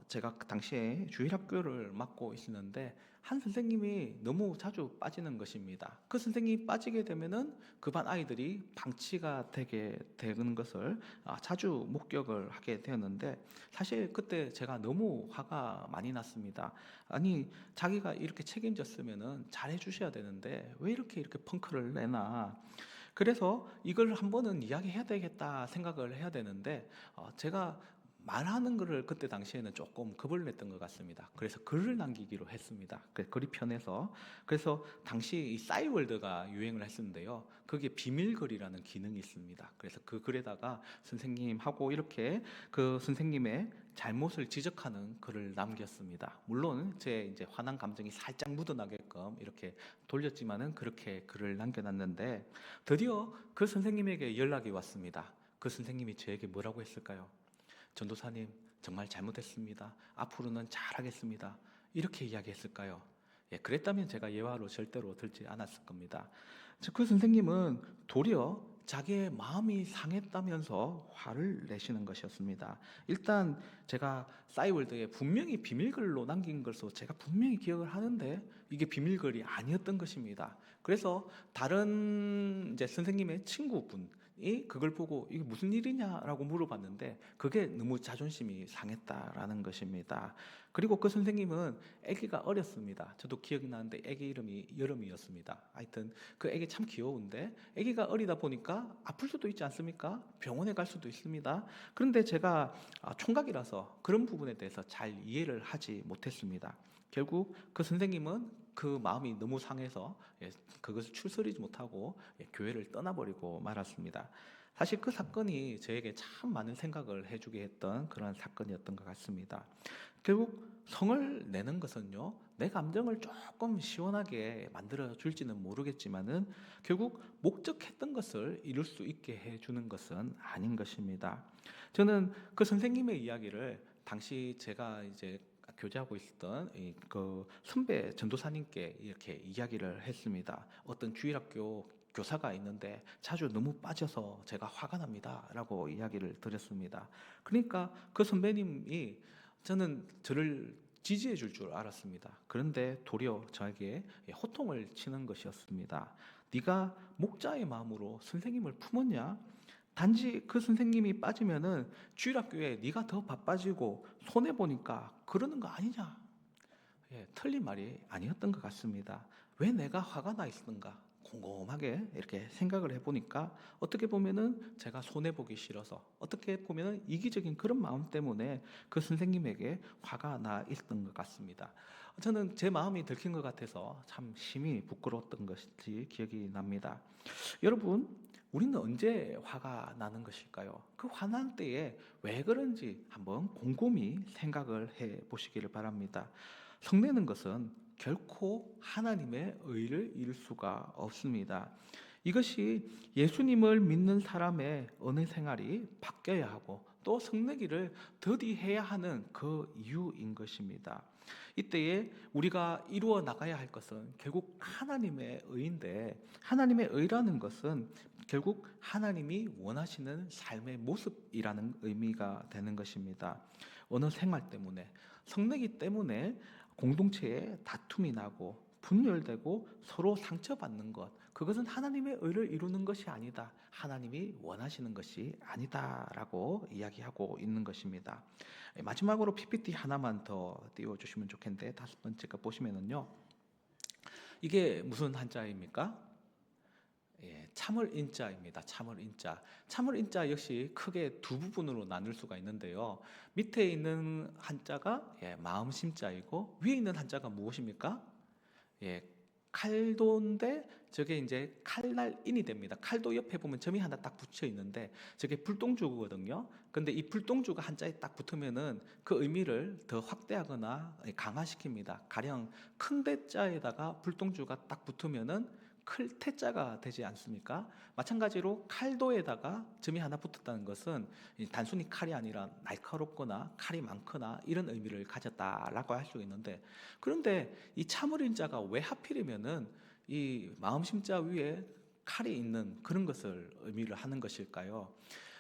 제가 그 당시에 주일학교를 맡고 있었는데 한 선생님이 너무 자주 빠지는 것입니다. 그 선생님이 빠지게 되면은 그 반 아이들이 방치가 되게 되는 것을 자주 목격을 하게 되었는데, 사실 그때 제가 너무 화가 많이 났습니다. 아니, 자기가 이렇게 책임졌으면은 잘해 주셔야 되는데 왜 이렇게 펑크를 내나. 그래서 이걸 한 번은 이야기해야 되겠다 생각을 해야 되는데, 제가 말하는 거를 그때 당시에는 조금 겁을 냈던 것 같습니다. 그래서 글을 남기기로 했습니다. 글이 편해서. 그래서 당시 이 싸이월드가 유행을 했었는데요. 거기에 비밀글이라는 기능이 있습니다. 그래서 그 글에다가 선생님하고 이렇게 그 선생님의 잘못을 지적하는 글을 남겼습니다. 물론 제 이제 화난 감정이 살짝 묻어나게끔 이렇게 돌렸지만은 그렇게 글을 남겨놨는데, 드디어 그 선생님에게 연락이 왔습니다. 그 선생님이 저에게 뭐라고 했을까요? 전도사님, 정말 잘못했습니다. 앞으로는 잘하겠습니다. 이렇게 이야기했을까요? 예, 그랬다면 제가 예화로 절대로 들지 않았을 겁니다. 그 선생님은 도리어 자기의 마음이 상했다면서 화를 내시는 것이었습니다. 일단 제가 싸이월드에 분명히 비밀글로 남긴 것으로 제가 분명히 기억을 하는데 이게 비밀글이 아니었던 것입니다. 그래서 다른 이제 선생님의 친구분 이 그걸 보고 이게 무슨 일이냐라고 물어봤는데 그게 너무 자존심이 상했다라는 것입니다. 그리고 그 선생님은 아기가 어렸습니다. 저도 기억이 나는데 아기 이름이 여름이었습니다. 하여튼 그 아기 참 귀여운데 아기가 어리다 보니까 아플 수도 있지 않습니까? 병원에 갈 수도 있습니다. 그런데 제가 총각이라서 그런 부분에 대해서 잘 이해를 하지 못했습니다. 결국 그 선생님은 그 마음이 너무 상해서 그것을 추스리지 못하고 교회를 떠나버리고 말았습니다. 사실 그 사건이 저에게 참 많은 생각을 해주게 했던 그런 사건이었던 것 같습니다. 결국 성을 내는 것은요, 내 감정을 조금 시원하게 만들어 줄지는 모르겠지만은 결국 목적했던 것을 이룰 수 있게 해주는 것은 아닌 것입니다. 저는 그 선생님의 이야기를 당시 제가 이제 교제하고 있었던 그 선배 전도사님께 이렇게 이야기를 했습니다. 어떤 주일학교 교사가 있는데 자주 너무 빠져서 제가 화가 납니다 라고 이야기를 드렸습니다. 그러니까 그 선배님이 저는 저를 지지해 줄 줄 알았습니다. 그런데 도리어 저에게 호통을 치는 것이었습니다. 네가 목자의 마음으로 선생님을 품었냐? 단지 그 선생님이 빠지면은 주일학교에 네가 더 바빠지고 손해 보니까 그러는 거 아니냐? 예, 틀린 말이 아니었던 것 같습니다. 왜 내가 화가 나 있었는가? 곰곰하게 이렇게 생각을 해보니까 어떻게 보면은 제가 손해 보기 싫어서, 어떻게 보면은 이기적인 그런 마음 때문에 그 선생님에게 화가 나 있었던 것 같습니다. 저는 제 마음이 들킨 것 같아서 참 심히 부끄러웠던 것이 기억이 납니다. 여러분, 우리는 언제 화가 나는 것일까요? 그 화난 때에 왜 그런지 한번 곰곰이 생각을 해 보시기를 바랍니다. 성내는 것은 결코 하나님의 의를 이룰 수가 없습니다. 이것이 예수님을 믿는 사람의 언어 생활이 바뀌어야 하고 또 성내기를 더디해야 하는 그 이유인 것입니다. 이때에 우리가 이루어 나가야 할 것은 결국 하나님의 의인데, 하나님의 의라는 것은 결국 하나님이 원하시는 삶의 모습이라는 의미가 되는 것입니다. 언어 생활 때문에, 성내기 때문에 공동체에 다툼이 나고 분열되고 서로 상처받는 것, 그것은 하나님의 의를 이루는 것이 아니다. 하나님이 원하시는 것이 아니다라고 이야기하고 있는 것입니다. 마지막으로 PPT 하나만 더 띄워주시면 좋겠는데, 5번째 거 보시면은요, 이게 무슨 한자입니까? 참을 인자입니다. 참을 인자. 참을 인자 역시 크게 두 부분으로 나눌 수가 있는데요. 밑에 있는 한자가 마음 심자이고, 위에 있는 한자가 무엇입니까? 칼도인데 저게 이제 칼날인이 됩니다. 칼도 옆에 보면 점이 하나 딱 붙여 있는데 저게 불동주거든요. 근데 이 불동주가 한자에 딱 붙으면은 그 의미를 더 확대하거나 강화시킵니다. 가령 큰 대자에다가 불동주가 딱 붙으면은 클 태자가 되지 않습니까? 마찬가지로 칼도에다가 점이 하나 붙었다는 것은 단순히 칼이 아니라 날카롭거나 칼이 많거나 이런 의미를 가졌다라고 할 수 있는데, 그런데 이 참을인자가 왜 하필이면은 이 마음심자 위에 칼이 있는 그런 것을 의미를 하는 것일까요?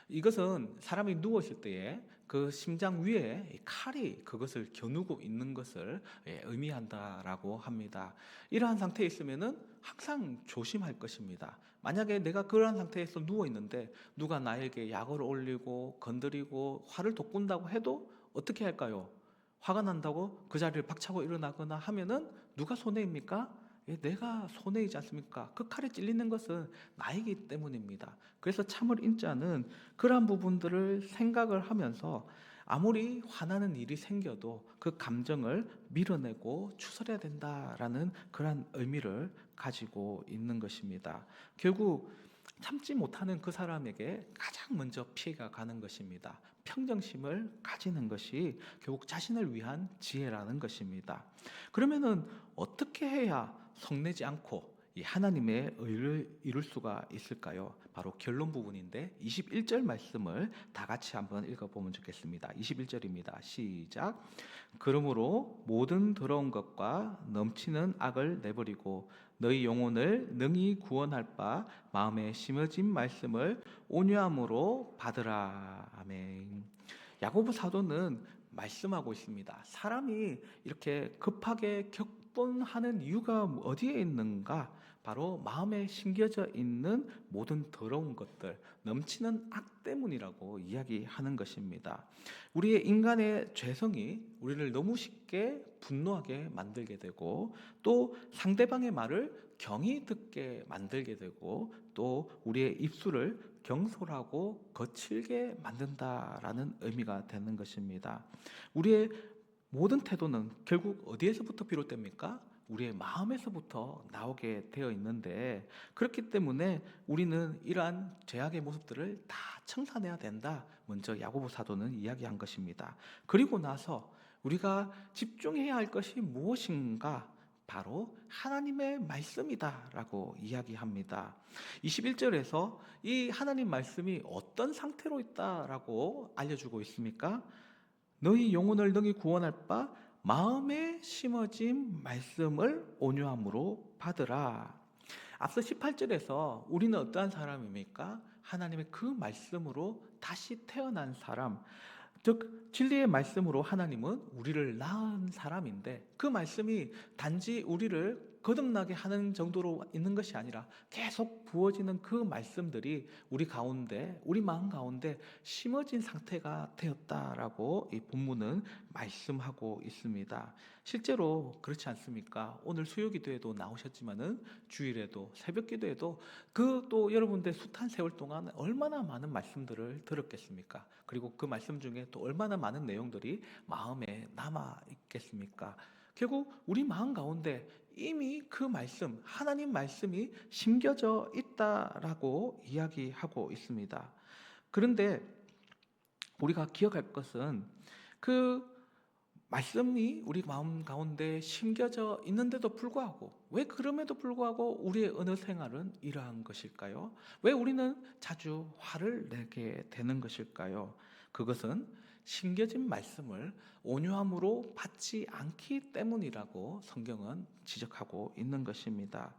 이것은 사람이 누웠을 때에 그 심장 위에 칼이 그것을 겨누고 있는 것을 의미한다라고 합니다. 이러한 상태에 있으면은 항상 조심할 것입니다. 만약에 내가 그러한 상태에서 누워 있는데 누가 나에게 약을 올리고 건드리고 화를 돋군다고 해도 어떻게 할까요? 화가 난다고 그 자리를 박차고 일어나거나 하면은 누가 손해입니까? 내가 손해이지 않습니까? 그 칼에 찔리는 것은 나이기 때문입니다. 그래서 참을 인자는 그러한 부분들을 생각을 하면서 아무리 화나는 일이 생겨도 그 감정을 밀어내고 추스려야 된다라는 그런 의미를 가지고 있는 것입니다. 결국 참지 못하는 그 사람에게 가장 먼저 피해가 가는 것입니다. 평정심을 가지는 것이 결국 자신을 위한 지혜라는 것입니다. 그러면은 어떻게 해야 성내지 않고 이 하나님의 의를 이룰 수가 있을까요? 바로 결론 부분인데 21절 말씀을 다 같이 한번 읽어보면 좋겠습니다. 21절입니다. 시작. 그러므로 모든 더러운 것과 넘치는 악을 내버리고 너희 영혼을 능히 구원할 바 마음에 심어진 말씀을 온유함으로 받으라. 아멘. 야고보 사도는 말씀하고 있습니다. 사람이 이렇게 급하게 격분하는 이유가 어디에 있는가? 바로 마음에 심겨져 있는 모든 더러운 것들, 넘치는 악 때문이라고 이야기하는 것입니다. 우리의 인간의 죄성이 우리를 너무 쉽게 분노하게 만들게 되고, 또 상대방의 말을 경히 듣게 만들게 되고, 또 우리의 입술을 경솔하고 거칠게 만든다라는 의미가 되는 것입니다. 우리의 모든 태도는 결국 어디에서부터 비롯됩니까? 우리의 마음에서부터 나오게 되어 있는데, 그렇기 때문에 우리는 이러한 죄악의 모습들을 다 청산해야 된다. 먼저 야고보 사도는 이야기한 것입니다. 그리고 나서 우리가 집중해야 할 것이 무엇인가? 바로 하나님의 말씀이다라고 이야기합니다. 21절에서 이 하나님 말씀이 어떤 상태로 있다라고 알려주고 있습니까? 너희 영혼을 능히 구원할 바 마음에 심어진 말씀을 온유함으로 받으라. 앞서 18절에서 우리는 어떠한 사람입니까? 하나님의 그 말씀으로 다시 태어난 사람, 즉 진리의 말씀으로 하나님은 우리를 낳은 사람인데, 그 말씀이 단지 우리를 거듭나게 하는 정도로 있는 것이 아니라 계속 부어지는 그 말씀들이 우리 가운데, 우리 마음 가운데 심어진 상태가 되었다라고 이 본문은 말씀하고 있습니다. 실제로 그렇지 않습니까? 오늘 수요기도에도 나오셨지만은 주일에도 새벽기도에도 그 또 여러분들 숱한 세월 동안 얼마나 많은 말씀들을 들었겠습니까? 그리고 그 말씀 중에 또 얼마나 많은 내용들이 마음에 남아 있겠습니까? 결국 우리 마음 가운데 이미 그 말씀, 하나님 말씀이 심겨져 있다라고 이야기하고 있습니다. 그런데 우리가 기억할 것은 그 말씀이 우리 마음 가운데 심겨져 있는데도 불구하고, 왜 그럼에도 불구하고 우리의 언어 생활은 이러한 것일까요? 왜 우리는 자주 화를 내게 되는 것일까요? 그것은 심겨진 말씀을 온유함으로 받지 않기 때문이라고 성경은 지적하고 있는 것입니다.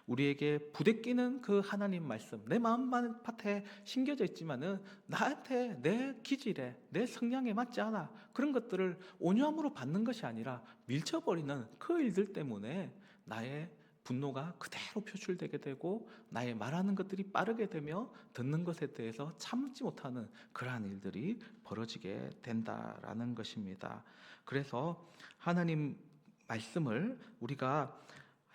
우리에게 부대끼는 그 하나님 말씀, 내 마음밭에 심겨져 있지만은 나한테 내 기질에, 내 성향에 맞지 않아, 그런 것들을 온유함으로 받는 것이 아니라 밀쳐버리는 그 일들 때문에 나의 분노가 그대로 표출되게 되고 나의 말하는 것들이 빠르게 되며 듣는 것에 대해서 참지 못하는 그러한 일들이 벌어지게 된다라는 것입니다. 그래서 하나님 말씀을 우리가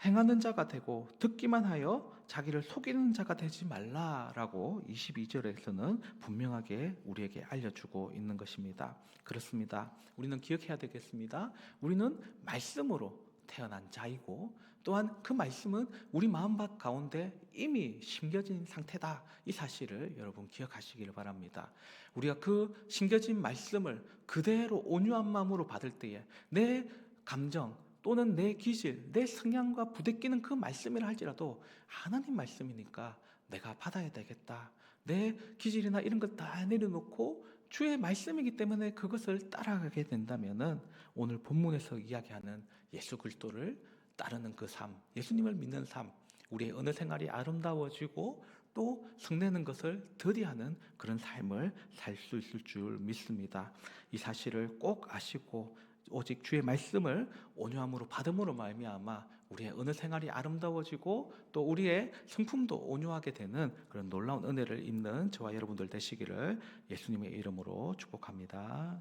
행하는 자가 되고 듣기만 하여 자기를 속이는 자가 되지 말라라고 22절에서는 분명하게 우리에게 알려주고 있는 것입니다. 그렇습니다. 우리는 기억해야 되겠습니다. 우리는 말씀으로 태어난 자이고 또한 그 말씀은 우리 마음밭 가운데 이미 심겨진 상태다. 이 사실을 여러분 기억하시기를 바랍니다. 우리가 그 심겨진 말씀을 그대로 온유한 마음으로 받을 때에 내 감정 또는 내 기질, 내 성향과 부대끼는 그 말씀이라 할지라도 하나님 말씀이니까 내가 받아야 되겠다. 내 기질이나 이런 것 다 내려놓고 주의 말씀이기 때문에 그것을 따라가게 된다면은 오늘 본문에서 이야기하는 예수 그리스도를 따르는 그 삶, 예수님을 믿는 삶, 우리의 어느 생활이 아름다워지고 또 성내는 것을 더디하는 그런 삶을 살 수 있을 줄 믿습니다. 이 사실을 꼭 아시고 오직 주의 말씀을 온유함으로 받음으로 말미암아 우리의 어느 생활이 아름다워지고 또 우리의 성품도 온유하게 되는 그런 놀라운 은혜를 입는 저와 여러분들 되시기를 예수님의 이름으로 축복합니다.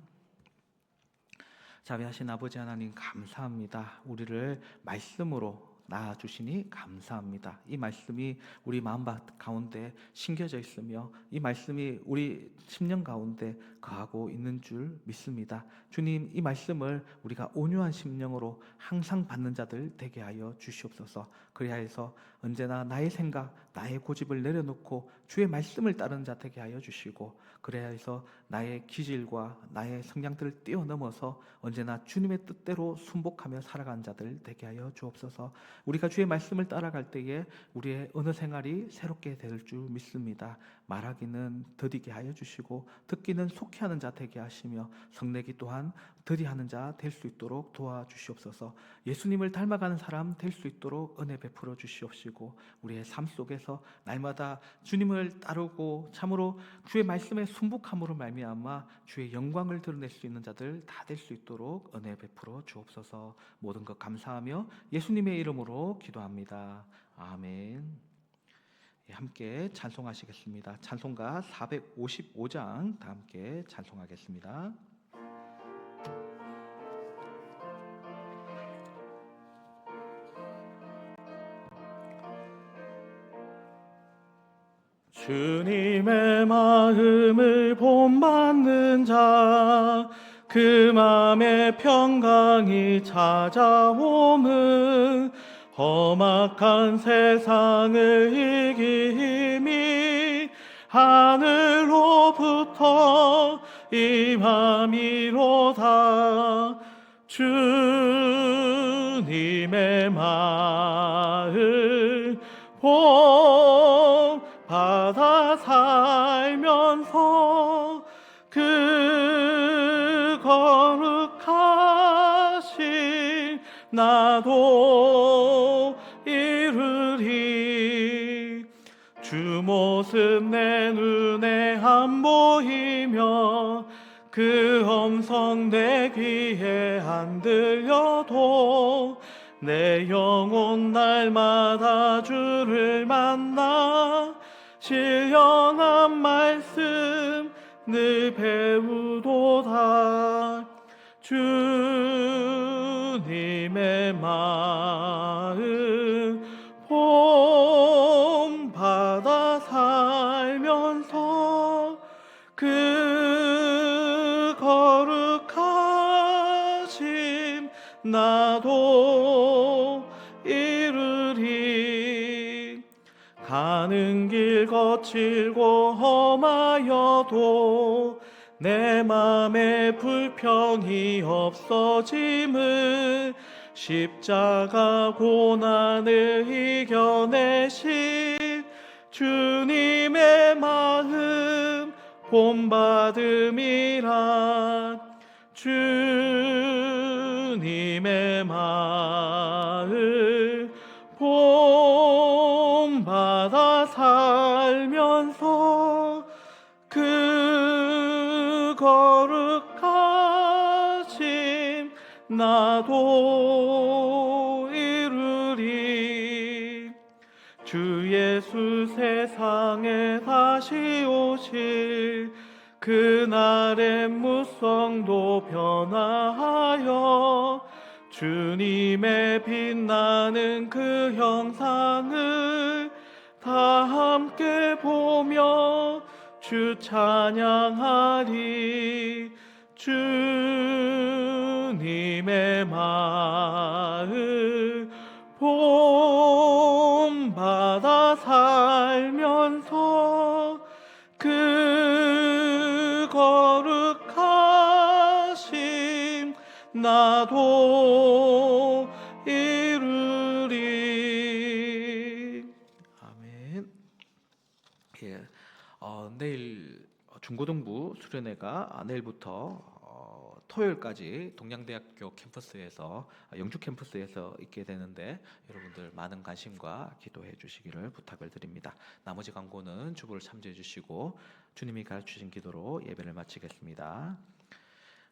자비하신 아버지 하나님 감사합니다. 우리를 말씀으로 낳아주시니 감사합니다. 이 말씀이 우리 마음밭 가운데 심겨져 있으며 이 말씀이 우리 심령 가운데 거하고 있는 줄 믿습니다. 주님, 이 말씀을 우리가 온유한 심령으로 항상 받는 자들 되게 하여 주시옵소서. 그리하여서 언제나 나의 생각, 나의 고집을 내려놓고 주의 말씀을 따르는 자 되게 하여 주시고, 그래야해서 나의 기질과 나의 성향들을 뛰어넘어서 언제나 주님의 뜻대로 순복하며 살아가는 자들 되게 하여 주옵소서. 우리가 주의 말씀을 따라갈 때에 우리의 언어 생활이 새롭게 될 줄 믿습니다. 말하기는 더디게 하여 주시고 듣기는 속히 하는 자 되게 하시며 성내기 또한 더디하는 자 될 수 있도록 도와주시옵소서. 예수님을 닮아가는 사람 될 수 있도록 은혜 베풀어 주시옵시고 우리의 삶 속에서 날마다 주님을 따르고 참으로 주의 말씀에 순복함으로 말미암아 주의 영광을 드러낼 수 있는 자들 다 될 수 있도록 은혜 베풀어 주옵소서. 모든 것 감사하며 예수님의 이름으로 기도합니다. 아멘. 함께 찬송하시겠습니다. 찬송가 455장 다 함께 찬송하겠습니다. 주님의 마음을 본받는 자, 그 마음에 평강이 찾아옴은 험악한 세상을 이김이 하늘로부터 임함이로다. 주님의 마음 본받아 살면서 그 거룩하신 나도 이르리. 주 모습 내 눈에 안 보이며 그 음성 내 귀에 안 들려도 내 영혼 날마다 주를 만나 신령한 말씀 늘 배우도다. 주님의 마음 본받아 살면서 그 거룩하심 나도 이르리. 가는 길 거칠고 험하여도 내 맘에 불평이 없어짐은 십자가 고난을 이겨내신 주님의 마음 본받음이라. 주님의 마음 본받아 살면서 그 거룩하심 나도 이루리. 땅에 다시 오실 그날의 무성도 변화하여 주님의 빛나는 그 형상을 다 함께 보며 주 찬양하리. 주님의 마을 본받아 살면서 그 거룩하심 나도 이루리. 아멘. 예, 내일 중고등부 수련회가 내일부터 토요일까지 동양대학교 캠퍼스에서 영주 캠퍼스에서 있게 되는데 여러분들 많은 관심과 기도해 주시기를 부탁을 드립니다. 나머지 광고는 주보를 참조해 주시고 주님이 가르치신 기도로 예배를 마치겠습니다.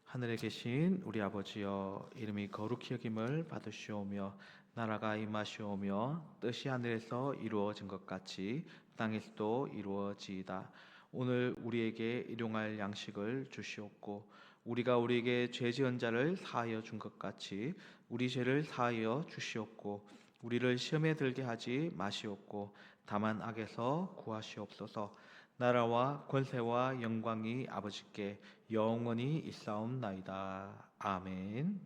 하늘에 계신 우리 아버지여, 이름이 거룩히 여김을 받으시오며 나라가 임하시오며 뜻이 하늘에서 이루어진 것 같이 땅에서도 이루어지이다. 오늘 우리에게 일용할 양식을 주시옵고 우리가 우리에게 죄 지은 자를 사하여 준 것 같이 우리 죄를 사하여 주시옵고 우리를 시험에 들게 하지 마시옵고 다만 악에서 구하시옵소서. 나라와 권세와 영광이 아버지께 영원히 있사옵나이다. 아멘.